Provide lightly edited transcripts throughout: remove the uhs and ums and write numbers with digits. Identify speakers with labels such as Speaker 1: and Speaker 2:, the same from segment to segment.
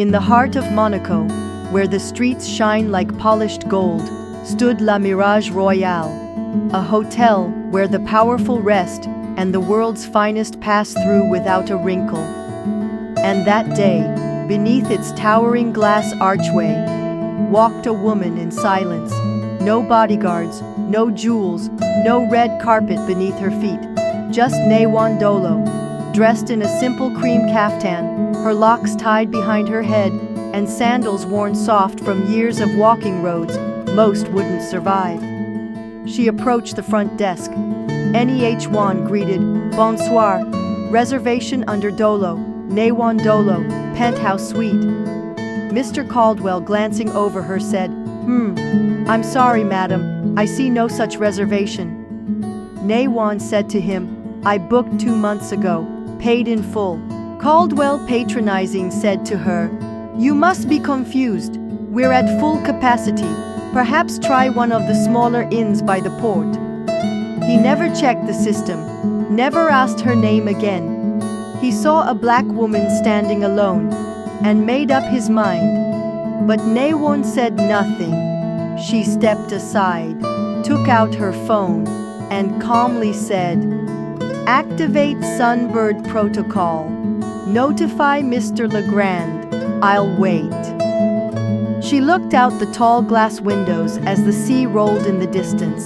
Speaker 1: In the heart of Monaco, where the streets shine like polished gold, stood La Mirage Royale, a hotel where the powerful rest and the world's finest pass through without a wrinkle. And that day, beneath its towering glass archway, walked a woman in silence. No bodyguards, no jewels, no red carpet beneath her feet. Just Nehwon Dolo, dressed in a simple cream caftan, her locks tied behind her head, and sandals worn soft from years of walking roads most wouldn't survive. She approached the front desk. Nehwon greeted, "Bonsoir, reservation under Dolo, Nehwon Dolo, penthouse suite." Mr. Caldwell, glancing over her, said, I'm sorry, madam, I see no such reservation." Nehwon said to him, "I booked 2 months ago, paid in full." Caldwell, patronizing, said to her, "You must be confused. We're at full capacity. Perhaps try one of the smaller inns by the port." He never checked the system, never asked her name again. He saw a black woman standing alone and made up his mind. But Nehwon said nothing. She stepped aside, took out her phone, and calmly said, "Activate Sunbird protocol. Notify Mr. Legrand. I'll wait." She looked out the tall glass windows as the sea rolled in the distance.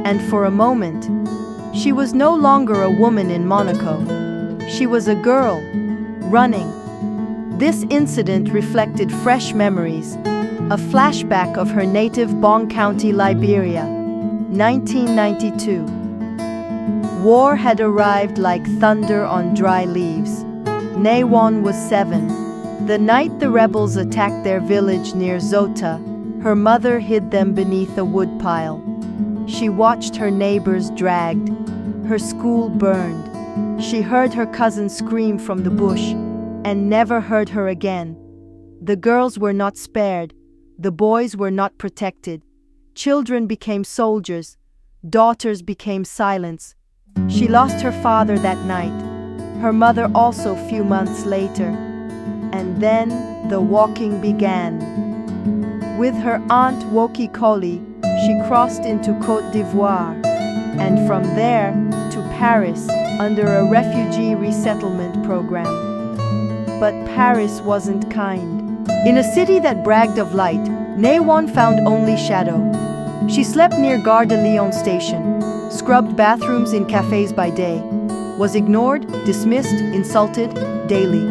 Speaker 1: And for a moment, she was no longer a woman in Monaco. She was a girl, running. This incident reflected fresh memories, a flashback of her native Bong County, Liberia, 1992. War had arrived like thunder on dry leaves. Nehwon was 7. The night the rebels attacked their village near Zota, her mother hid them beneath a woodpile. She watched her neighbors dragged, her school burned. She heard her cousin scream from the bush and never heard her again. The girls were not spared. The boys were not protected. Children became soldiers. Daughters became silence. She lost her father that night. Her mother also few months later. And then the walking began. With her aunt Woki Koli, she crossed into Côte d'Ivoire, and from there to Paris under a refugee resettlement program. But Paris wasn't kind. In a city that bragged of light, Nehwon found only shadow. She slept near Gare de Lyon station, scrubbed bathrooms in cafes by day, was ignored, dismissed, insulted, daily.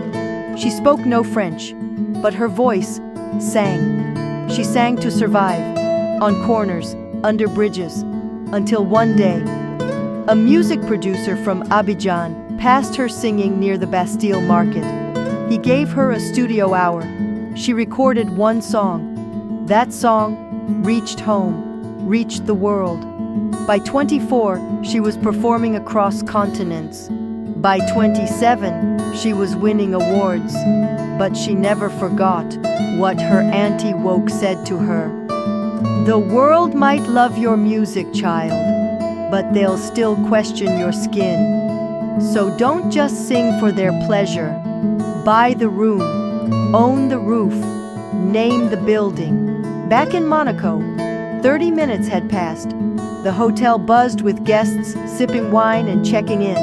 Speaker 1: She spoke no French, but her voice sang. She sang to survive, on corners, under bridges, until one day, a music producer from Abidjan passed her singing near the Bastille market. He gave her a studio hour. She recorded one song. That song reached home, reached the world. By 24, she was performing across continents. By 27, she was winning awards. But she never forgot what her anti-woke said to her. "The world might love your music, child, but they'll still question your skin. So don't just sing for their pleasure. Buy the room, own the roof, name the building." Back in Monaco, 30 minutes had passed. The hotel buzzed with guests sipping wine and checking in.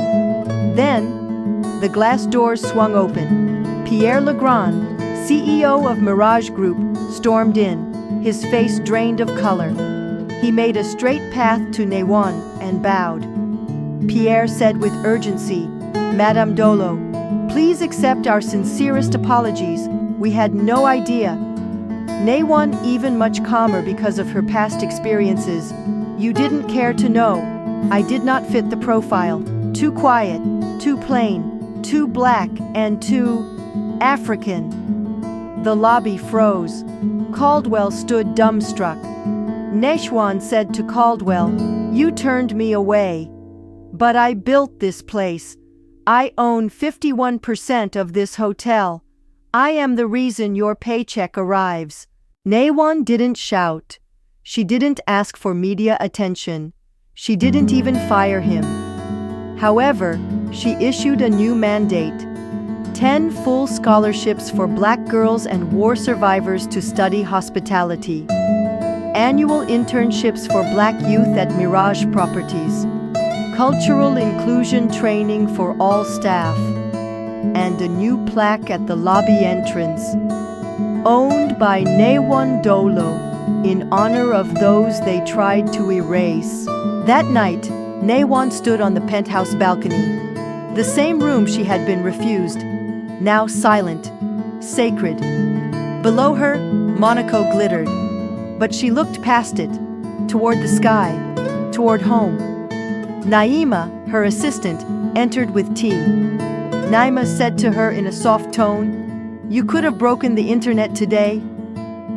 Speaker 1: Then, the glass doors swung open. Pierre Legrand, CEO of Mirage Group, stormed in, his face drained of color. He made a straight path to Nehwon and bowed. Pierre said with urgency, "Madame Dolo, please accept our sincerest apologies. We had no idea." Nehwon, even much calmer because of her past experiences, "You didn't care to know. I did not fit the profile. Too quiet, too plain, too black, and too African." The lobby froze. Caldwell stood dumbstruck. Nehwon said to Caldwell, "You turned me away. But I built this place. I own 51% of this hotel. I am the reason your paycheck arrives." Nehwon didn't shout. She didn't ask for media attention. She didn't even fire him. However, she issued a new mandate. 10 full scholarships for Black girls and war survivors to study hospitality. Annual internships for Black youth at Mirage Properties. Cultural inclusion training for all staff. And a new plaque at the lobby entrance. Owned by Nehwon Dolo, in honor of those they tried to erase. That night, Nehwon stood on the penthouse balcony. The same room she had been refused, now silent, sacred. Below her, Monaco glittered. But she looked past it, toward the sky, toward home. Naima, her assistant, entered with tea. Naima said to her in a soft tone, "You could have broken the internet today."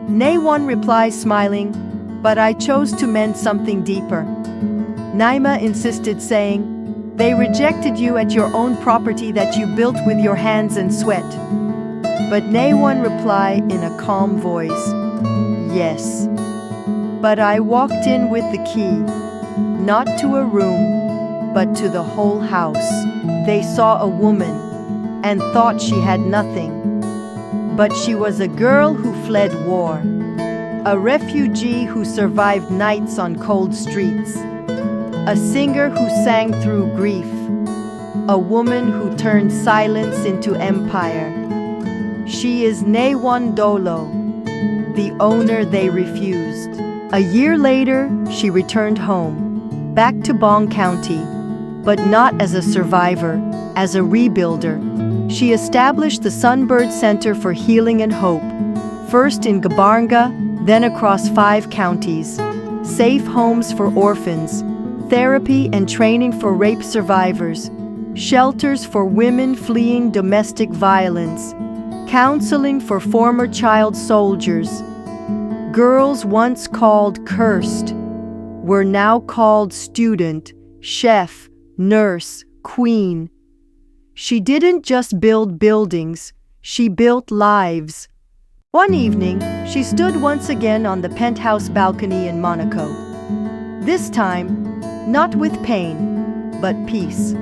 Speaker 1: Nehwon replies smiling, "But I chose to mend something deeper." Naima insisted, saying, "They rejected you at your own property that you built with your hands and sweat." But Nehwon replied in a calm voice, "Yes. But I walked in with the key, not to a room, but to the whole house." They saw a woman and thought she had nothing. But she was a girl who fled war, a refugee who survived nights on cold streets, a singer who sang through grief, a woman who turned silence into empire. She is Nehwon Dolo, the owner they refused. A year later, she returned home, back to Bong County, but not as a survivor, as a rebuilder. She established the Sunbird Center for Healing and Hope, first in Gabaranga, then across 5 counties. Safe homes for orphans, therapy and training for rape survivors, shelters for women fleeing domestic violence, counseling for former child soldiers. Girls once called cursed were now called student, chef, nurse, queen. She didn't just build buildings, she built lives. One evening, she stood once again on the penthouse balcony in Monaco. This time, not with pain, but peace.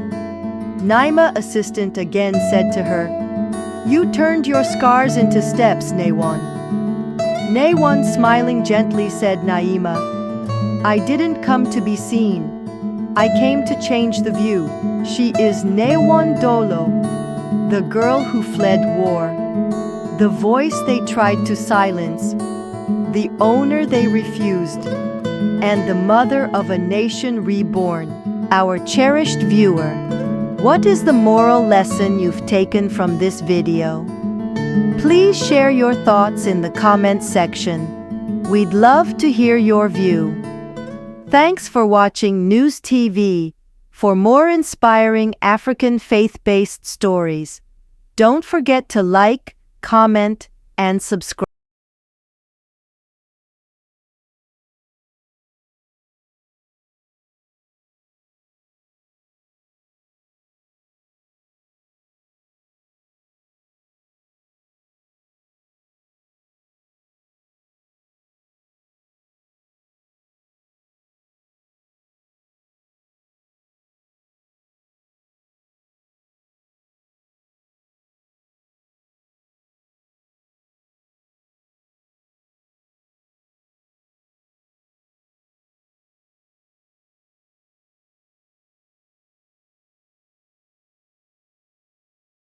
Speaker 1: Naima, assistant, again said to her, "You turned your scars into steps, Nehwon." Nehwon, smiling gently, said, "Naima, I didn't come to be seen. I came to change the view." She is Nehwon Dolo, the girl who fled war, the voice they tried to silence, the owner they refused, and the mother of a nation reborn. Our cherished viewer, what is the moral lesson you've taken from this video? Please share your thoughts in the comment section. We'd love to hear your view. Thanks for watching News TV. For more inspiring African faith-based stories, don't forget to like, comment, and subscribe.